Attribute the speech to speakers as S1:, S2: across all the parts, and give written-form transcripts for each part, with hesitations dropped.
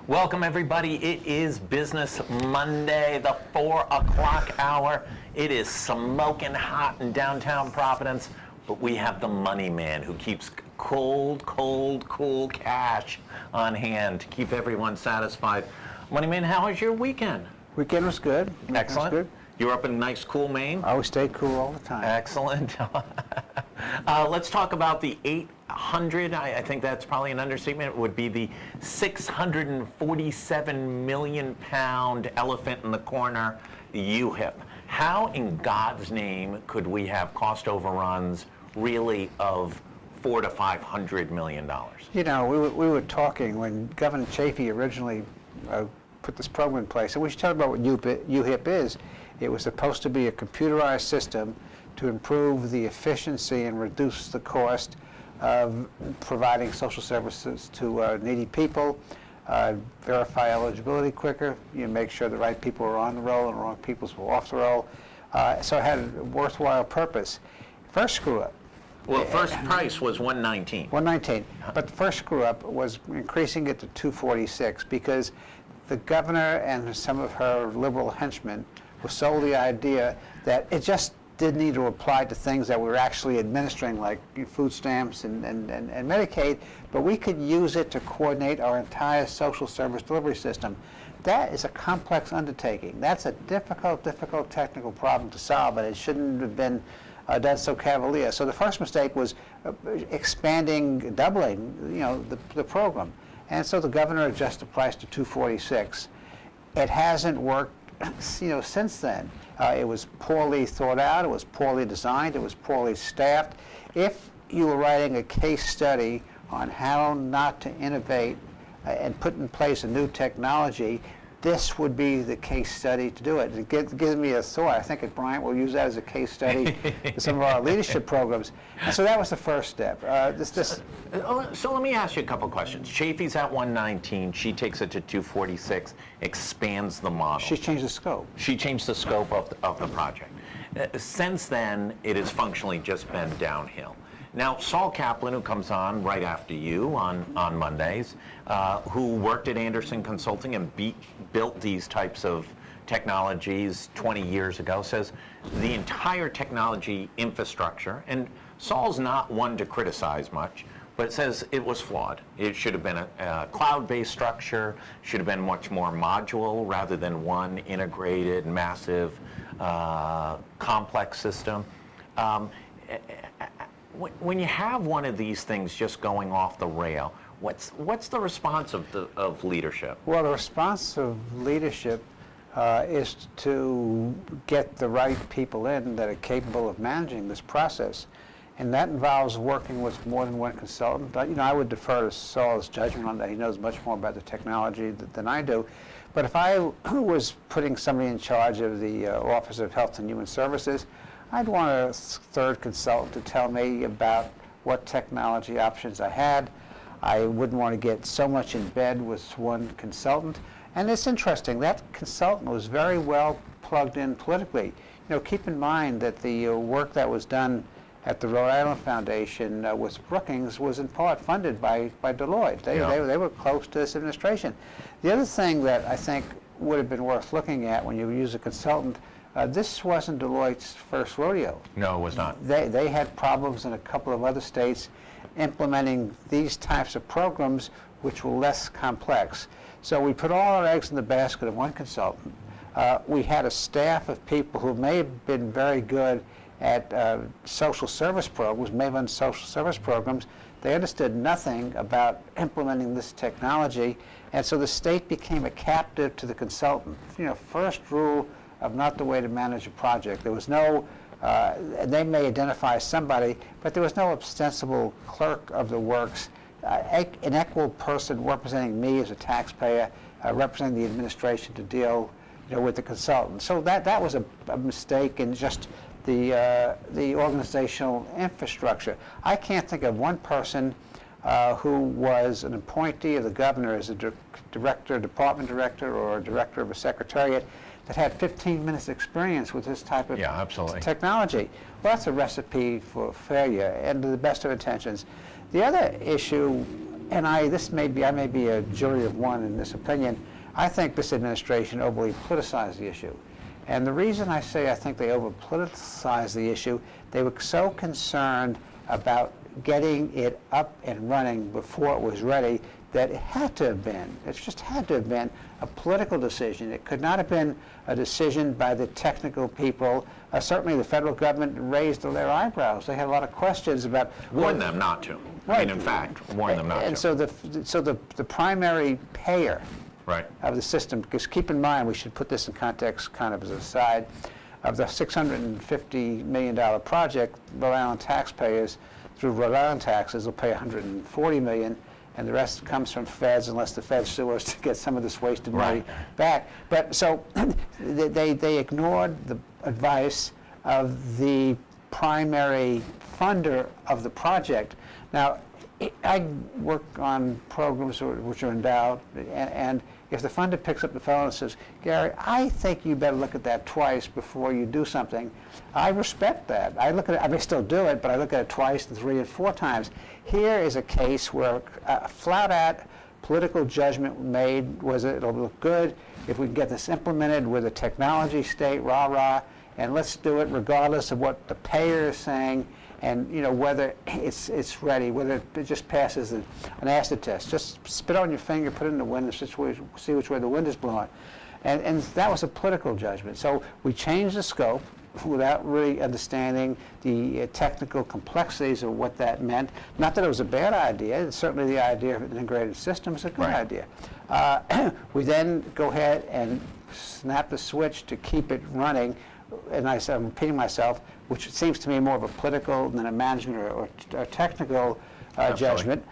S1: Welcome, everybody. It is Business Monday, the 4 o'clock hour. It is smoking hot in downtown Providence, but we have the money man who keeps cold, cool cash on hand to keep everyone satisfied. Money man, how was your weekend?
S2: Weekend was good.
S1: Excellent.
S2: Was good.
S1: You were up in nice, cool Maine?
S2: I always stay cool all the time.
S1: Excellent. Let's talk about the 800, I think that's probably an understatement, it would be the 647 million pound elephant in the corner, UHIP. How in God's name could we have cost overruns really of $400 to $500 million?
S2: You know, we were talking when Governor Chafee originally put this program in place, and we should talk about what UHIP is. It was supposed to be a computerized system to improve the efficiency and reduce the cost of providing social services to needy people, verify eligibility quicker, make sure the right people are on the roll and the wrong people were off the roll. So it had a worthwhile purpose. First screw up.
S1: Well, first price was $119.
S2: $119, but the first screw up was increasing it to $246 because the governor and some of her liberal henchmen were sold the idea that it just didn't need to apply to things that we were actually administering, like food stamps and Medicaid, but we could use it to coordinate our entire social service delivery system. That is a complex undertaking. That's a difficult technical problem to solve, and it shouldn't have been done so cavalier. So the first mistake was expanding, doubling, the program. And so the governor adjusted the price to $246. It hasn't worked since then. It was poorly thought out, it was poorly designed, it was poorly staffed. If you were writing a case study on how not to innovate and put in place a new technology, this would be the case study to do it. It gives me a thought. I think at Bryant we'll use that as a case study in some of our leadership programs. And so that was the first step.
S1: So let me ask you a couple questions. Chafee's at 119. She takes it to 246, expands the model.
S2: She changed the scope.
S1: She changed the scope of the project. Since then, it has functionally just been downhill. Now, Saul Kaplan, who comes on right after you on Mondays, who worked at Anderson Consulting and built these types of technologies 20 years ago, says the entire technology infrastructure, and Saul's not one to criticize much, but says it was flawed. It should have been a cloud-based structure, should have been much more modular rather than one integrated, massive, complex system. When you have one of these things just going off the rail, what's the response of leadership?
S2: Well, the response of leadership is to get the right people in that are capable of managing this process. And that involves working with more than one consultant. I would defer to Saul's judgment on that. He knows much more about the technology than I do. But if I was putting somebody in charge of the Office of Health and Human Services, I'd want a third consultant to tell me about what technology options I had. I wouldn't want to get so much in bed with one consultant. And it's interesting, that consultant was very well plugged in politically. Keep in mind that the work that was done at the Rhode Island Foundation with Brookings was in part funded by Deloitte. They were close to this administration. The other thing that I think would have been worth looking at when you use a consultant, this wasn't Deloitte's first rodeo.
S1: No, it was not.
S2: They had problems in a couple of other states implementing these types of programs which were less complex. So we put all our eggs in the basket of one consultant. We had a staff of people who may have been very good at social service programs, may have run social service programs. They understood nothing about implementing this technology, and so the state became a captive to the consultant. First rule of not the way to manage a project. There was no, they may identify somebody, but there was no ostensible clerk of the works, an equal person representing me as a taxpayer, representing the administration to deal with the consultant. So that was a mistake in just the organizational infrastructure. I can't think of one person who was an appointee of the governor as a director, department director, or a director of a secretariat that had 15 minutes experience with this type of technology. Well, that's a recipe for failure and to the best of intentions. The other issue and I may be a jury of one in this opinion, I think this administration overly politicized the issue. And the reason I say I think they over-politicized the issue, they were so concerned about getting it up and running before it was ready that it just had to have been a political decision. It could not have been a decision by the technical people. Certainly the federal government raised their eyebrows. They had a lot of questions about...
S1: Warned them not to.
S2: Right.
S1: I mean, in fact, warned them not to.
S2: And so the primary payer
S1: right.
S2: of the system, because keep in mind, we should put this in context kind of as an aside, of the $650 million project, Rhode Island taxpayers, through Rhode Island taxes, will pay $140 million, and the rest comes from feds, unless the feds sue us to get some of this wasted money back. But so they ignored the advice of the primary funder of the project. Now, I work on programs which are endowed, and if the funder picks up the phone and says, Gary, I think you better look at that twice before you do something, I respect that. I look at it, I may still do it, but I look at it twice and 3 and 4 times. Here is a case where flat-out political judgment made was it'll look good if we can get this implemented with a technology state, rah-rah, and let's do it regardless of what the payer is saying, and whether it's ready, whether it just passes an acid test. Just spit on your finger, put it in the wind, and see which way the wind is blowing. And that was a political judgment. So we changed the scope without really understanding the technical complexities of what that meant. Not that it was a bad idea. Certainly the idea of an integrated system is a good idea. We then go ahead and snap the switch to keep it running. And I'm repeating myself, which seems to me more of a political than a management or technical judgment.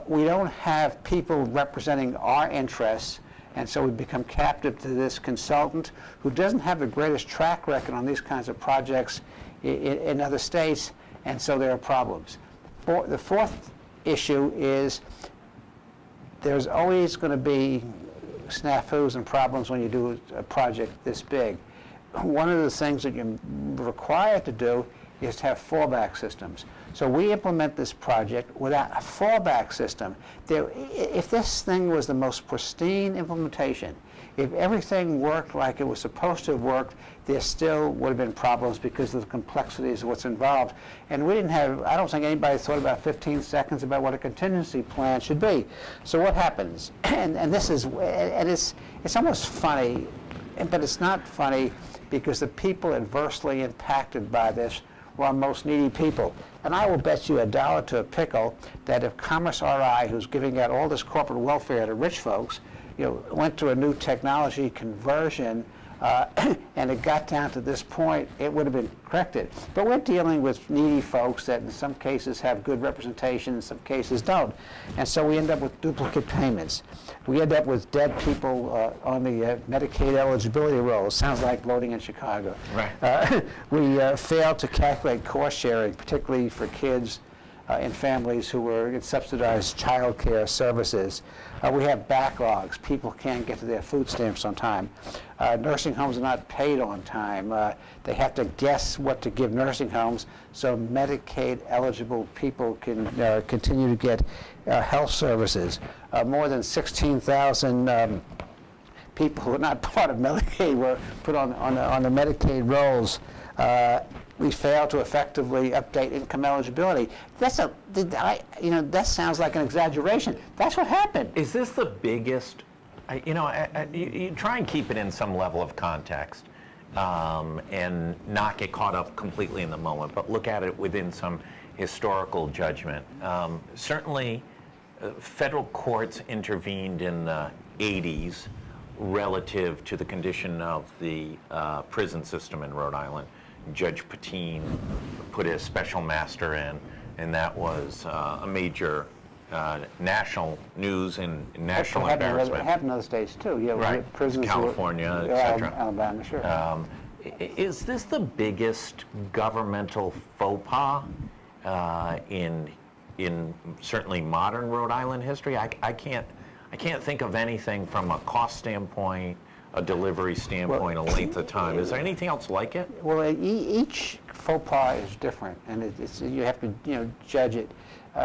S2: We don't have people representing our interests, and so we become captive to this consultant who doesn't have the greatest track record on these kinds of projects in other states, and so there are problems. The fourth issue is there's always going to be snafus and problems when you do a project this big. One of the things that you're required to do is to have fallback systems. So we implement this project without a fallback system. If this thing was the most pristine implementation, if everything worked like it was supposed to have worked, there still would have been problems because of the complexities of what's involved. And we didn't have, I don't think anybody thought about 15 seconds about what a contingency plan should be. So what happens? And this is, and it's almost funny, but it's not funny because the people adversely impacted by this were our most needy people. And I will bet you $1 to a pickle that if Commerce RI, who's giving out all this corporate welfare to rich folks, went to a new technology conversion and it got down to this point, it would have been corrected. But we're dealing with needy folks that in some cases have good representation, in some cases don't. And so we end up with duplicate payments. We end up with dead people on the Medicaid eligibility rolls. Sounds like voting in Chicago.
S1: Right.
S2: We failed to calculate cost sharing, particularly for kids in families who were in subsidized child care services. We have backlogs. People can't get to their food stamps on time. Nursing homes are not paid on time. They have to guess what to give nursing homes so Medicaid eligible people can continue to get health services. More than 16,000 people who are not part of Medicaid were put on the Medicaid rolls. We failed to effectively update income eligibility. That sounds like an exaggeration. That's what happened.
S1: Is this the biggest? You try and keep it in some level of context and not get caught up completely in the moment, but look at it within some historical judgment. Certainly, federal courts intervened in the 80s relative to the condition of the prison system in Rhode Island. Judge Patine put a special master in, and that was a major national news and national embarrassment.
S2: It happened in other states too.
S1: Right.
S2: Prisons,
S1: California, etc.
S2: Alabama, sure.
S1: Is this the biggest governmental faux pas in certainly modern Rhode Island history? I can't think of anything from a cost standpoint, a delivery standpoint, a length of time. Is there anything else like it?
S2: Well, each faux pas is different, and you have to judge it.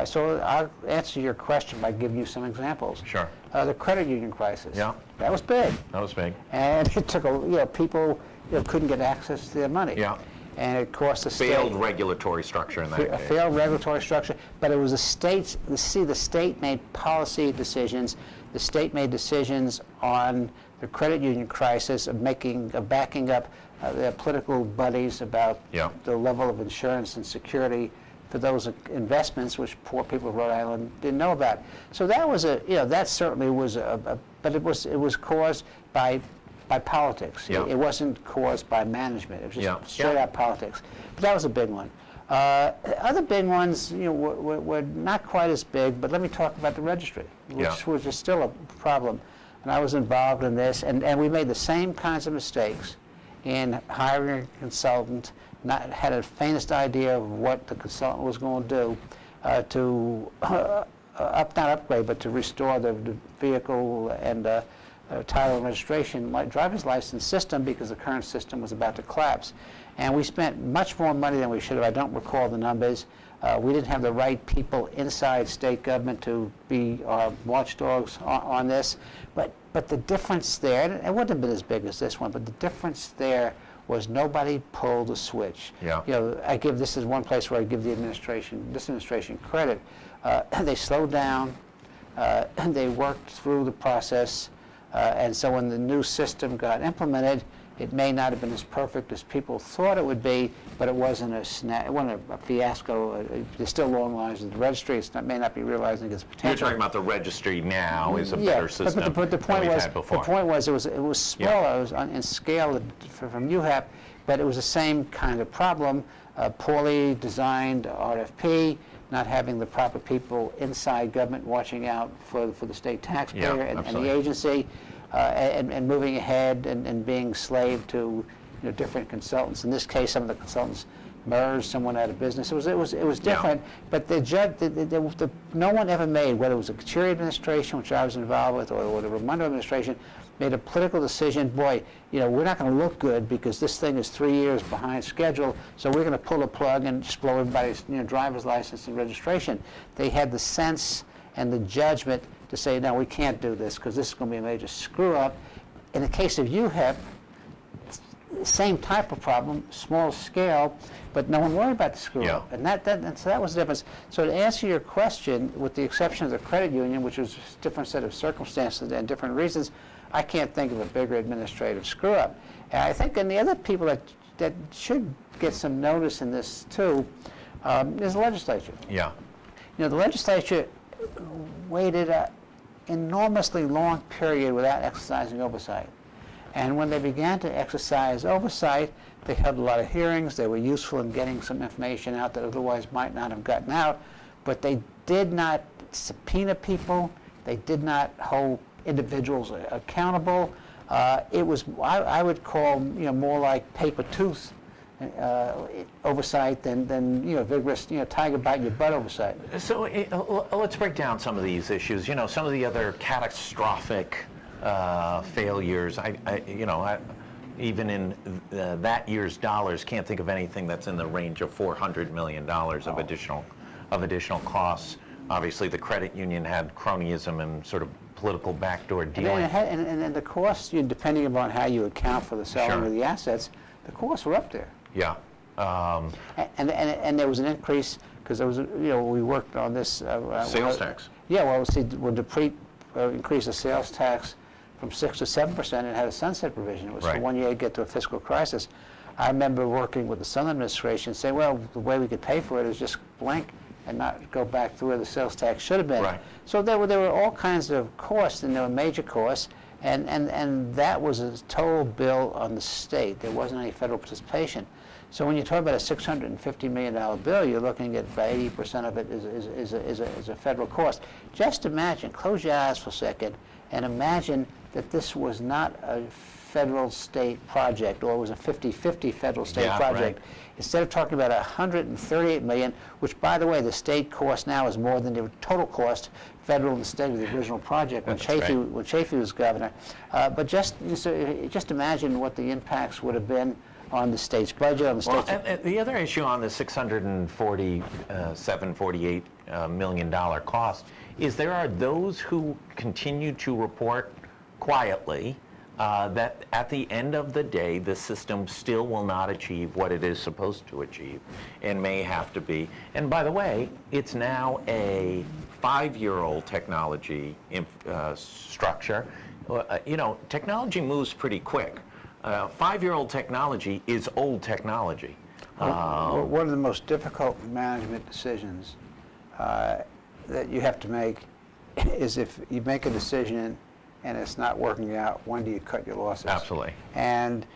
S2: So I'll answer your question by giving you some examples.
S1: Sure.
S2: The credit union crisis.
S1: Yeah.
S2: That was big.
S1: That was big.
S2: And it took people couldn't get access to their money.
S1: Yeah.
S2: And it cost the
S1: Failed
S2: state
S1: regulatory structure in that
S2: a
S1: case.
S2: failed regulatory structure, but it was the states. The state made policy decisions. The state made decisions on the credit union crisis of backing up their political buddies about
S1: Yeah.
S2: the level of insurance and security for those investments, which poor people of Rhode Island didn't know about. So that was that certainly was but it was caused by politics.
S1: Yeah.
S2: It wasn't caused by management. It was just
S1: Yeah.
S2: straight out politics. But that was a big one. Other big ones, were not quite as big. But let me talk about the registry, which is still a problem. And I was involved in this, and we made the same kinds of mistakes in hiring a consultant. Not had the faintest idea of what the consultant was going to do not upgrade, but to restore the vehicle and title and registration driver's license system, because the current system was about to collapse. And we spent much more money than we should have. I don't recall the numbers. We didn't have the right people inside state government to be our watchdogs on this. But the difference there, and it wouldn't have been as big as this one, but the difference there was nobody pulled the switch.
S1: Yeah.
S2: This is one place where I give this administration credit. They slowed down. They worked through the process. And so when the new system got implemented, it may not have been as perfect as people thought it would be, but it wasn't it wasn't a fiasco. There's still long lines at the registry. It may not be realizing its potential.
S1: You're talking about the registry now is a better system
S2: but the point
S1: than we've
S2: was,
S1: had before.
S2: the point was it was smaller. It was in scale from UHAP, but it was the same kind of problem. Poorly designed RFP, not having the proper people inside government watching out for the state taxpayer and the agency, and moving ahead and being slave to different consultants. In this case, some of the consultants merged, someone out of business. It was different, but the judge, no one ever made, whether it was the Curiary administration, which I was involved with, or the Raimondo administration, made a political decision. Boy, we're not going to look good because this thing is 3 years behind schedule, so we're going to pull the plug and just blow everybody's driver's license and registration. They had the sense and the judgment to say, no, we can't do this because this is going to be a major screw up. In the case of UHEP, same type of problem, small scale, but no one worried about the screw up. And so that was the difference. So to answer your question, with the exception of the credit union, which was a different set of circumstances and different reasons, I can't think of a bigger administrative screw up. And I think, and the other people that should get some notice in this too, is the legislature.
S1: Yeah.
S2: The legislature waited an enormously long period without exercising oversight. And when they began to exercise oversight, they held a lot of hearings. They were useful in getting some information out that otherwise might not have gotten out. But they did not subpoena people. They did not hold individuals accountable. It was, I would call, more like paper tooth oversight than vigorous, tiger bite your butt oversight.
S1: So let's break down some of these issues. Some of the other catastrophic failures. Even in that year's dollars, can't think of anything that's in the range of $400 million of additional costs. Obviously, the credit union had cronyism and sort of political backdoor dealing.
S2: And the costs, depending upon how you account for the selling of the assets, the costs were up there.
S1: Yeah.
S2: And there was an increase because there was, we worked on this.
S1: Sales tax.
S2: Yeah, well, see, when Dupree increased the sales tax from 6 to 7%, it had a sunset provision. It was for 1 year to get to a fiscal crisis. I remember working with the Southern administration saying, well, the way we could pay for it is just blank and not go back to where the sales tax should have been.
S1: Right.
S2: So there were all kinds of costs, and there were major costs, and that was a total bill on the state. There wasn't any federal participation. So when you talk about a $650 million bill, you're looking at about 80% of it is a federal cost. Just imagine, close your eyes for a second, and imagine that this was not a federal-state project, or it was a 50-50 federal-state project. Right. Instead of talking about $138 million, which, by the way, the state cost now is more than the total cost, federal and state, of the original project when Chafee was governor. But just imagine what the impacts would have been on the state's budget, on the
S1: Well,
S2: state's...
S1: and the other issue on the $648 million cost is there are those who continue to report quietly that at the end of the day, the system still will not achieve what it is supposed to achieve and may have to be. And by the way, it's now a 5-year-old technology structure. Technology moves pretty quick. 5-year-old technology is old technology.
S2: One of the most difficult management decisions that you have to make is if you make a decision and it's not working out, when do you cut your losses?
S1: Absolutely.
S2: And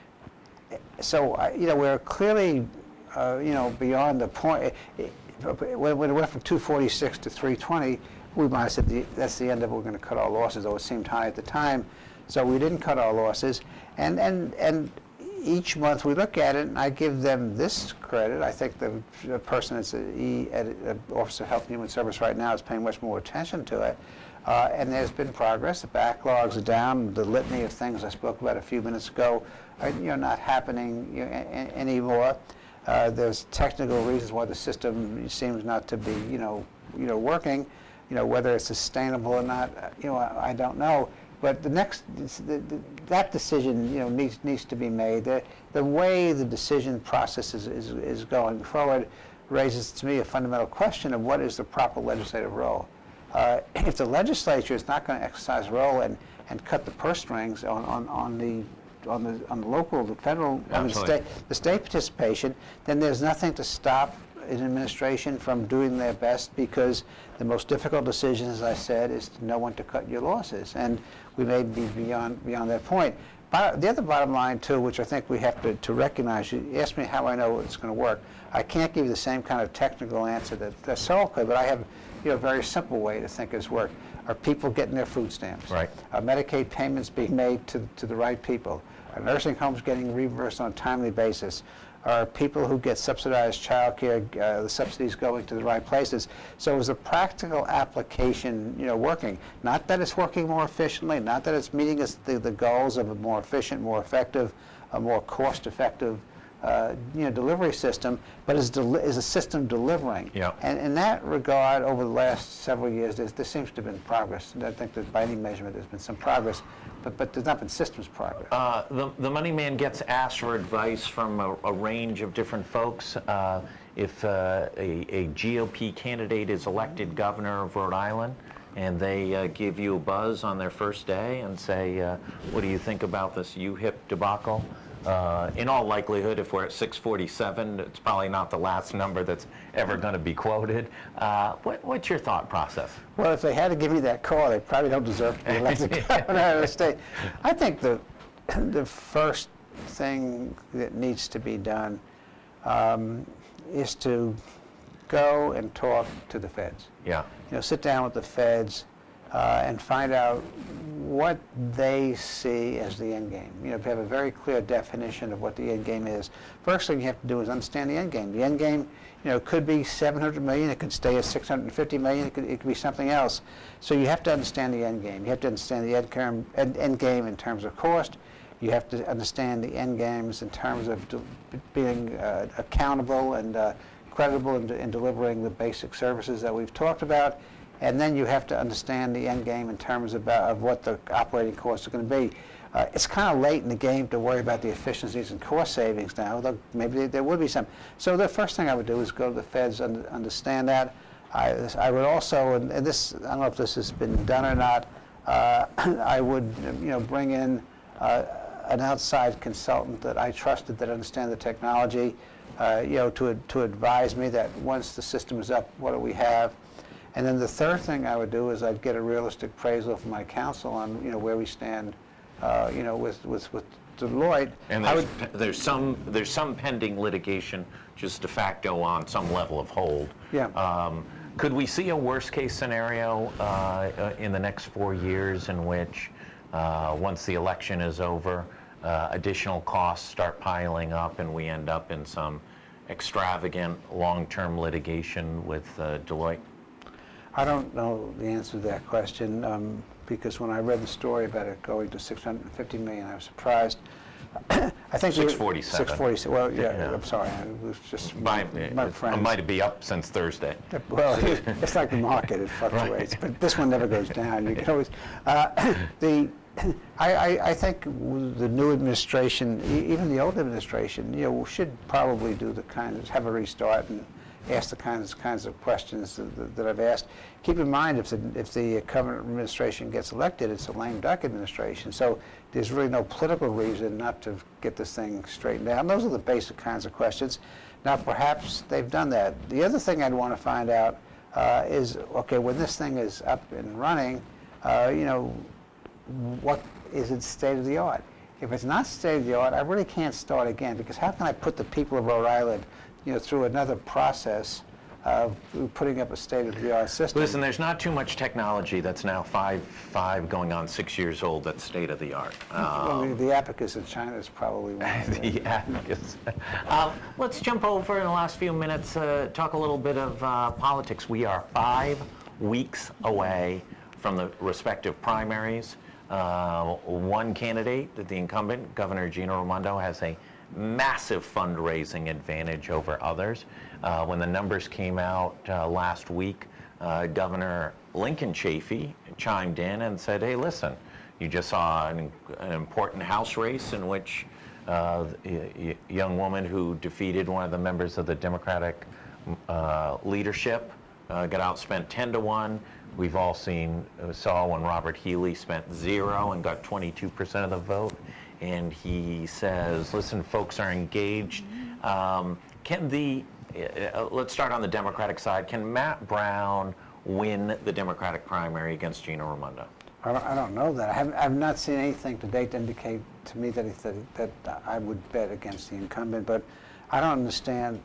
S2: so, we're clearly, beyond the point. When it went from 246 to 320, we might have said that's the end of it, we're going to cut our losses, though it seemed high at the time. So we didn't cut our losses. And each month we look at it, and I give them this credit. I think the person that's an Office of Health and Human Service right now is paying much more attention to it. And there's been progress. The backlogs are down. The litany of things I spoke about a few minutes ago are not happening anymore. There's technical reasons why the system seems not to be working. Whether it's sustainable or not, I don't know. But that decision needs to be made. The way the decision process is going forward raises to me a fundamental question of what is the proper legislative role. If the legislature is not going to exercise a role and cut the purse strings on the local, the federal, on the state participation, then there's nothing to stop an administration from doing their best, because the most difficult decision, as I said, is to know when to cut your losses, and we may be beyond that point. But the other bottom line too, which I think we have to recognize, you asked me how I know it's going to work. I can't give you the same kind of technical answer that Saul could, but I have a very simple way to think it's work. Are people getting their food stamps?
S1: Right.
S2: Are Medicaid payments being made to the right people? Are nursing homes getting reimbursed on a timely basis? Are people who get subsidized child care, the subsidies going to the right places? So is the practical application, working? Not that it's working more efficiently, not that it's meeting the goals of a more efficient, more effective, a more cost-effective delivery system, but is a system delivering?
S1: Yeah.
S2: And in that regard, over the last several years, there seems to have been progress. And I think that by any measurement, there's been some progress, but there's not been systems progress.
S1: The money man gets asked for advice from a range of different folks. If a GOP candidate is elected governor of Rhode Island, and they give you a buzz on their first day and say, what do you think about this UHIP debacle? In all likelihood, if we're at 647, it's probably not the last number that's ever going to be quoted. What's your thought process?
S2: Well, if they had to give me that call, they probably don't deserve to be elected governor of the state. I think the first thing that needs to be done is to go and talk to the feds.
S1: Yeah.
S2: Sit down with the feds and find out what they see as the end game. If you have a very clear definition of what the end game is, first thing you have to do is understand the end game. The end game, could be 700 million, it could stay at 650 million, it could be something else. So you have to understand the end game. You have to understand the end game in terms of cost. You have to understand the end games in terms of being accountable and credible in delivering the basic services that we've talked about. And then you have to understand the end game in terms of what the operating costs are going to be. It's kind of late in the game to worry about the efficiencies and cost savings now, though maybe there would be some. So the first thing I would do is go to the feds and understand that. I would also, and this, I don't know if this has been done or not, I would bring in an outside consultant that I trusted that understand the technology, to advise me that once the system is up, what do we have? And then the third thing I would do is I'd get a realistic appraisal from my counsel on where we stand, with Deloitte.
S1: And there's some pending litigation just de facto on some level of hold.
S2: Yeah.
S1: Could we see a worst case scenario in the next 4 years in which once the election is over, additional costs start piling up and we end up in some extravagant long-term litigation with Deloitte?
S2: I don't know the answer to that question, because when I read the story about it going to 650 million, I was surprised. I think
S1: 6:47.
S2: 6:47. Well, yeah,
S1: Yeah.
S2: I'm sorry. It was just
S1: My,
S2: my
S1: it
S2: friends.
S1: might be up since Thursday.
S2: Well, it's like the market; it fluctuates, but this one never goes down. You can always. I think the new administration, even the old administration, should probably do the have a restart and ask the kinds of questions that I've asked. Keep in mind, if the current administration gets elected, it's a lame duck administration. So there's really no political reason not to get this thing straightened out. And those are the basic kinds of questions. Now, perhaps they've done that. The other thing I'd want to find out is, okay, when this thing is up and running, what is its state of the art? If it's not state of the art, I really can't start again, because how can I put the people of Rhode Island, through another process of putting up a state-of-the-art system?
S1: Listen, there's not too much technology that's now five going on 6 years old that's state-of-the-art.
S2: Well, the abacus in China is probably one of them.
S1: The abacus. Let's jump over in the last few minutes, talk a little bit of politics. We are 5 weeks away from the respective primaries. One candidate, the incumbent, Governor Gina Raimondo, has a massive fundraising advantage over others. When the numbers came out last week, Governor Lincoln Chafee chimed in and said, hey, listen, you just saw an important House race in which a young woman who defeated one of the members of the Democratic leadership got outspent 10-1. We've all saw when Robert Healey spent 0 and got 22% of the vote. And he says, listen, folks are engaged. Let's start on the Democratic side. Can Matt Brown win the Democratic primary against Gina Raimondo?
S2: I don't know that. I've not seen anything to date to indicate to me that I would bet against the incumbent, but I don't understand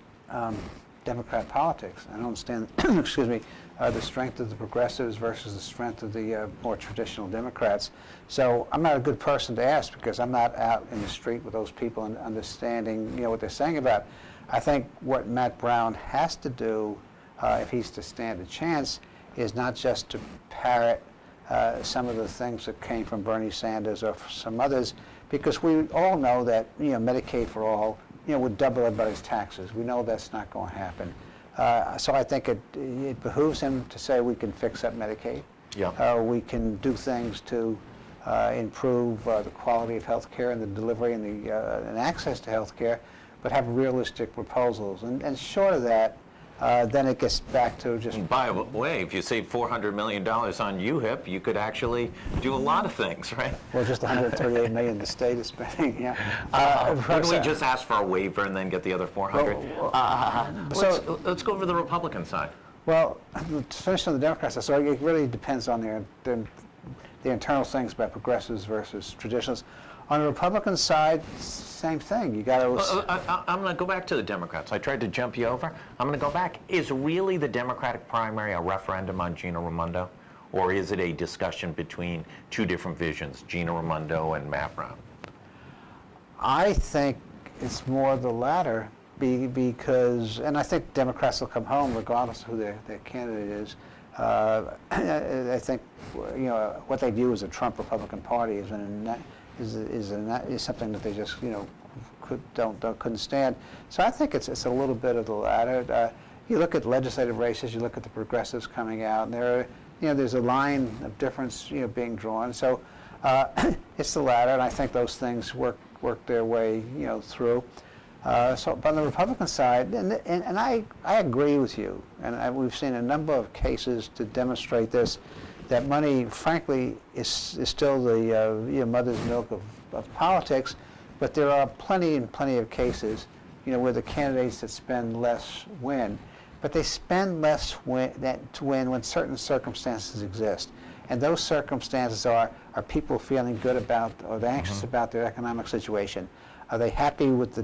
S2: Democrat politics. I don't understand, excuse me, the strength of the progressives versus the strength of the more traditional Democrats. So I'm not a good person to ask, because I'm not out in the street with those people and understanding what they're saying about. I think what Matt Brown has to do, if he's to stand a chance, is not just to parrot some of the things that came from Bernie Sanders or some others, because we all know that Medicaid for all would double everybody's taxes. We know that's not going to happen. So I think it behooves him to say we can fix up Medicaid.
S1: Yeah.
S2: We can do things to improve the quality of health care and the delivery and access to health care, but have realistic proposals. And short of that, then it gets back to just...
S1: By the way, if you save $400 million on UHIP, you could actually do a lot of things, right?
S2: Well, just $138 million the state is spending, yeah.
S1: Wouldn't we just ask for a waiver and then get the other 400? Let's go over the Republican side.
S2: Well, to finish on the Democrats, so it really depends on the internal things about progressives versus traditionalists. On the Republican side, same thing. You got to...
S1: I'm going to go back to the Democrats. I tried to jump you over. I'm going to go back. Is really the Democratic primary a referendum on Gina Raimondo? Or is it a discussion between two different visions, Gina Raimondo and Matt Brown?
S2: I think it's more the latter, because, and I think Democrats will come home regardless of who their candidate is. I think what they view as a Trump Republican Party is something that they just couldn't stand. So I think it's a little bit of the latter. You look at legislative races, you look at the progressives coming out, and there's a line of difference being drawn. So it's the latter, and I think those things work their way through. So on the Republican side, and I agree with you, and we've seen a number of cases to demonstrate this, that money, frankly, is still the mother's milk of politics, but there are plenty of cases, where the candidates that spend less win, but they spend less to win when certain circumstances exist, and those circumstances are people feeling good about or anxious about their economic situation. Are they happy with the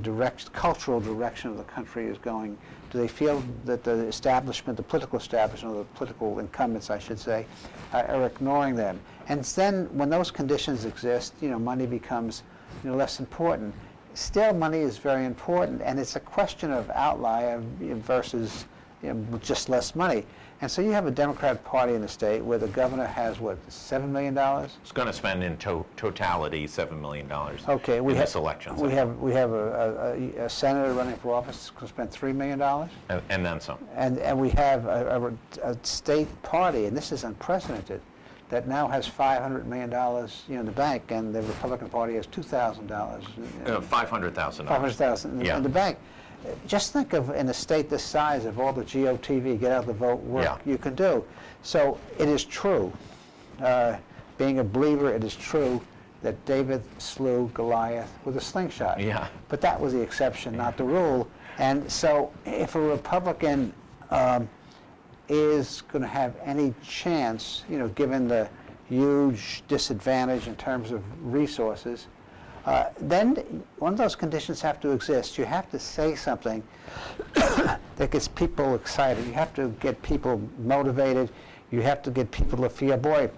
S2: cultural direction of the country is going? Do they feel that the political establishment, or the political incumbents, I should say, are ignoring them? And then when those conditions exist, money becomes less important. Still, money is very important, and it's a question of outlier versus just less money. And so you have a Democratic Party in the state where the governor has, what, $7 million?
S1: It's going to spend in totality $7 million
S2: Okay,
S1: in this election.
S2: We have a senator running for office who's going to spend $3 million?
S1: And then some.
S2: And we have a state party, and this is unprecedented, that now has $500 million, in the bank, and the Republican Party has $2,000.
S1: $500,000.
S2: $500,000
S1: Yeah.
S2: in the bank. Just think of, in a state this size, of all the GOTV, get out the vote work you can do. So it is true, being a believer, it is true that David slew Goliath with a slingshot.
S1: Yeah.
S2: But that was the exception, not the rule. And so if a Republican is going to have any chance, given the huge disadvantage in terms of resources, then one of those conditions have to exist. You have to say something that gets people excited. You have to get people motivated. You have to get people to feel, boy,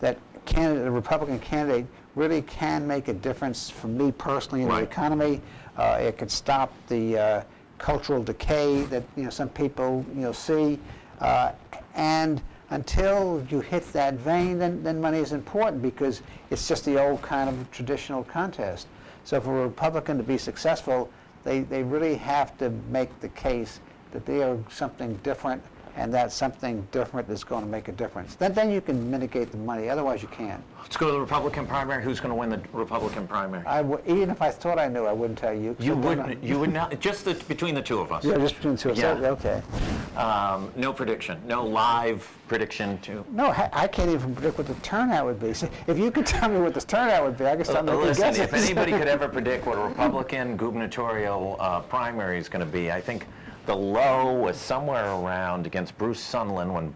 S2: that a Republican candidate really can make a difference for me personally in the economy. It could stop the cultural decay that some people see, and until you hit that vein, then money is important, because it's just the old kind of traditional contest. So for a Republican to be successful, they really have to make the case that they are something different, and that something different is going to make a difference. Then you can mitigate the money. Otherwise, you can't.
S1: Let's go to the Republican primary. Who's going to win the Republican primary?
S2: Even if I thought I knew, I wouldn't tell you.
S1: You wouldn't. You would not. Just between the two of us.
S2: Yeah, just between the two of us.
S1: Yeah.
S2: Okay.
S1: No prediction. No live prediction.
S2: No, I can't even predict what the turnout would be. So if you could tell me what the turnout would be, I could start making
S1: Listen,
S2: guesses.
S1: if anybody could ever predict what a Republican gubernatorial primary is going to be, I think the low was somewhere around, against Bruce Sunland when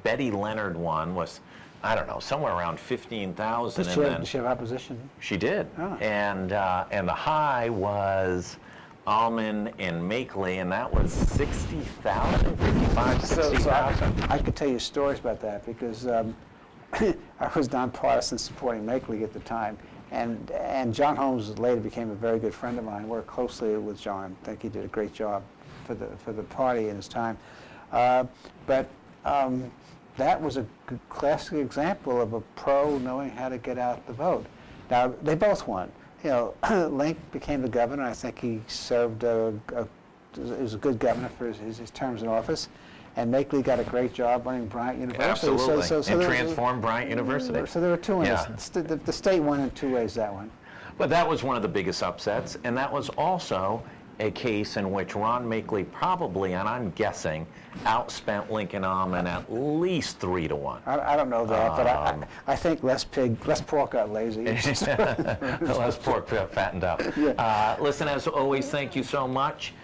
S1: Betty Leonard won, was, I don't know, somewhere around 15,000.
S2: Did she have opposition?
S1: She did.
S2: Oh.
S1: And the high was Almond and Makeley, and that was 60,000, 55 to 60,000.
S2: I could tell you stories about that, because I was nonpartisan supporting Makeley at the time, and John Holmes later became a very good friend of mine. Worked closely with John. I think he did a great job for the party in his time. But that was a classic example of a pro knowing how to get out the vote. Now, they both won. Link became the governor. I think he served he was a good governor for his terms in office. And Makeley got a great job running Bryant University.
S1: Absolutely,
S2: So
S1: and transformed Bryant University.
S2: So there were two winners.
S1: Yeah.
S2: The state won in two ways, that one.
S1: But that was one of the biggest upsets, and that was also a case in which Ron Makeley probably, and I'm guessing, outspent Lincoln Almond at least 3-1.
S2: I don't know that, but I think less pork got lazy.
S1: Less pork fattened up.
S2: Yeah.
S1: Listen, as always, thank you so much.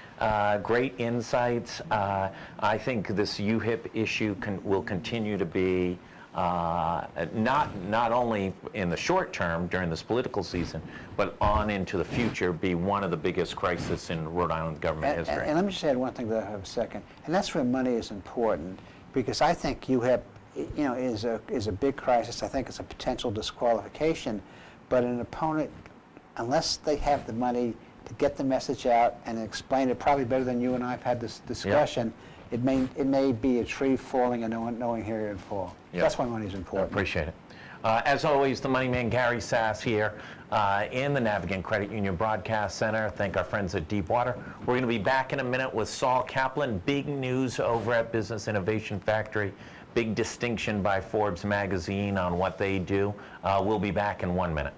S1: Great insights. I think this UHIP issue will continue to be not only in the short term during this political season, but on into the future, be one of the biggest crises in Rhode Island government history.
S2: And let me just add one thing that I have a second, and that's where money is important, because I think UHIP, is a big crisis. I think it's a potential disqualification, but an opponent, unless they have the money to get the message out and explain it probably better than you and I have had this discussion, it may be a tree falling and knowing here it fall.
S1: Yeah.
S2: That's why money is important.
S1: I appreciate it. As always, the Money Man Gary Sasse here in the Navigant Credit Union Broadcast Center. Thank our friends at Deepwater. We're going to be back in a minute with Saul Kaplan. Big news over at Business Innovation Factory. Big distinction by Forbes magazine on what they do. We'll be back in 1 minute.